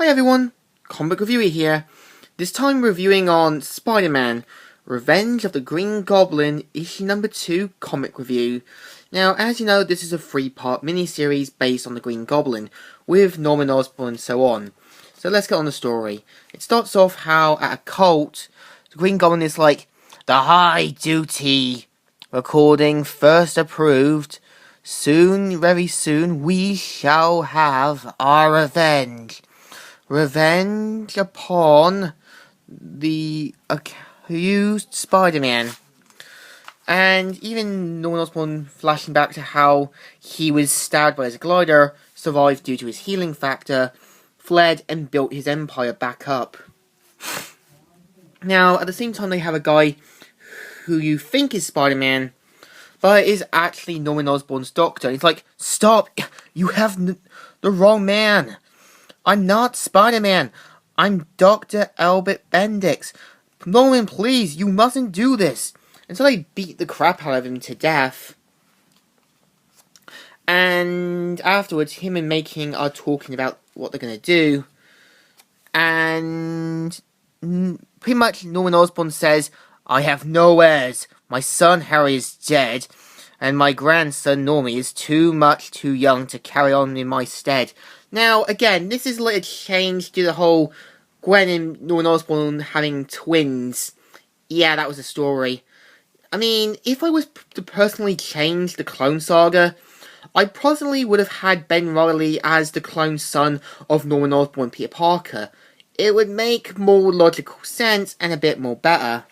Hi everyone, Comic Reviewer here. This time reviewing on Spider-Man, Revenge of the Green Goblin, issue number 2 comic review. Now, as you know, this is a 3-part miniseries based on the Green Goblin, with Norman Osborn and so on. So let's get on the story. It starts off how, at a cult, the Green Goblin is like, the high duty, recording first approved, soon, very soon, we shall have our revenge. Revenge upon the accused Spider-Man. And even Norman Osborn flashing back to how he was stabbed by his glider, survived due to his healing factor, fled and built his empire back up. Now, at the same time, they have a guy who you think is Spider-Man, but is actually Norman Osborn's doctor. And he's like, stop, you have the wrong man. I'm not Spider-Man. I'm Dr. Albert Bendix. Norman, please, you mustn't do this. And so they beat the crap out of him to death. And afterwards, him and Making are talking about what they're going to do. And pretty much Norman Osborn says, I have no heirs. My son Harry is dead. And my grandson Normie is too young to carry on in my stead. Now, again, this is a little change to the whole Gwen and Norman Osborn having twins. Yeah, that was a story. I mean, if I was to personally change the Clone Saga, I personally would have had Ben Reilly as the clone son of Norman Osborn and Peter Parker. It would make more logical sense and a bit more better.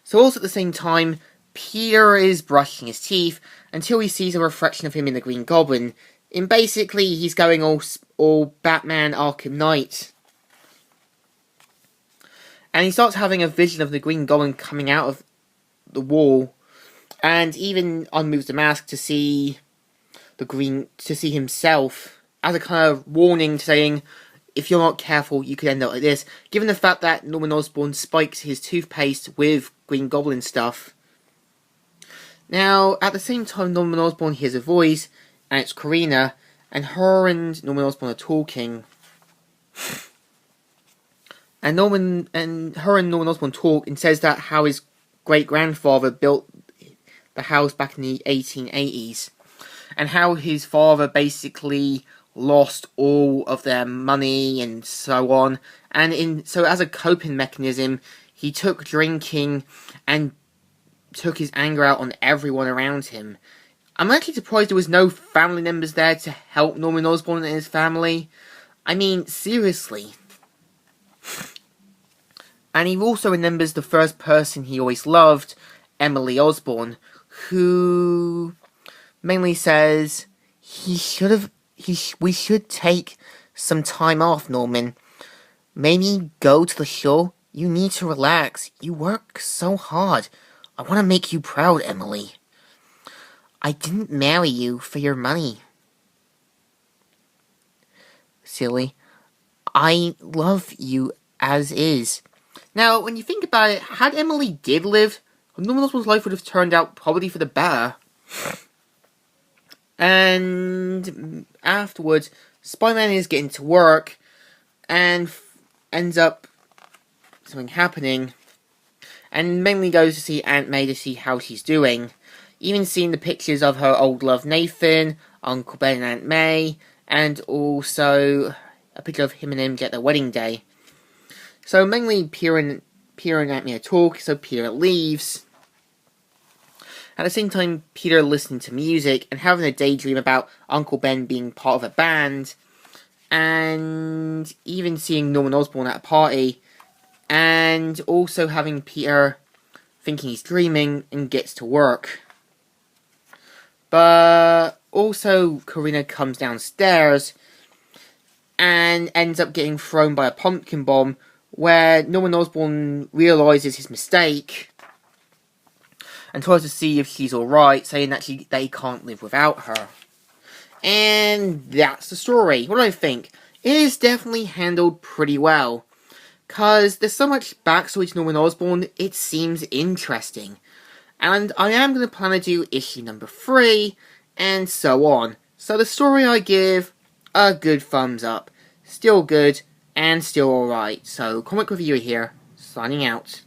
So also at the same time, Peter is brushing his teeth until he sees a reflection of him in the Green Goblin. And basically, he's going all Batman Arkham Knight. And he starts having a vision of the Green Goblin coming out of the wall. And even unmoves the mask to see himself as a kind of warning, saying, if you're not careful, you could end up like this. Given the fact that Norman Osborn spikes his toothpaste with Green Goblin stuff. Now, at the same time, Norman Osborn hears a voice, and it's Karina, and her and Norman Osborn are talking. And her and Norman Osborn talk and says that how his great-grandfather built the house back in the 1880s. And how his father basically lost all of their money and so on. And so as a coping mechanism, he took drinking and took his anger out on everyone around him. I'm actually surprised there was no family members there to help Norman Osborn and his family. I mean, seriously. And he also remembers the first person he always loved, Emily Osborn, who mainly says, we should take some time off, Norman. Maybe go to the show. You need to relax. You work so hard. I want to make you proud, Emily. I didn't marry you for your money. Silly. I love you as is. Now, when you think about it, had Emily did live, Norman Osborn's life would have turned out probably for the better. And afterwards, Spider-Man is getting to work and ends up something happening. And mainly goes to see Aunt May to see how she's doing. Even seeing the pictures of her old love Nathan, Uncle Ben and Aunt May, and also a picture of him and him get their wedding day. So mainly Peter and Aunt May talk, so Peter leaves. At the same time, Peter listening to music and having a daydream about Uncle Ben being part of a band. And even seeing Norman Osborn at a party. And also having Peter thinking he's dreaming and gets to work. But also Karina comes downstairs and ends up getting thrown by a pumpkin bomb where Norman Osborn realises his mistake and tries to see if she's alright, saying that they can't live without her. And that's the story. What do I think? It is definitely handled pretty well. Because there's so much backstory to Norman Osborn, it seems interesting. And I am going to plan to do issue number 3, and so on. So the story I give a good thumbs up. still good, and still alright. So, comic reviewer here, signing out.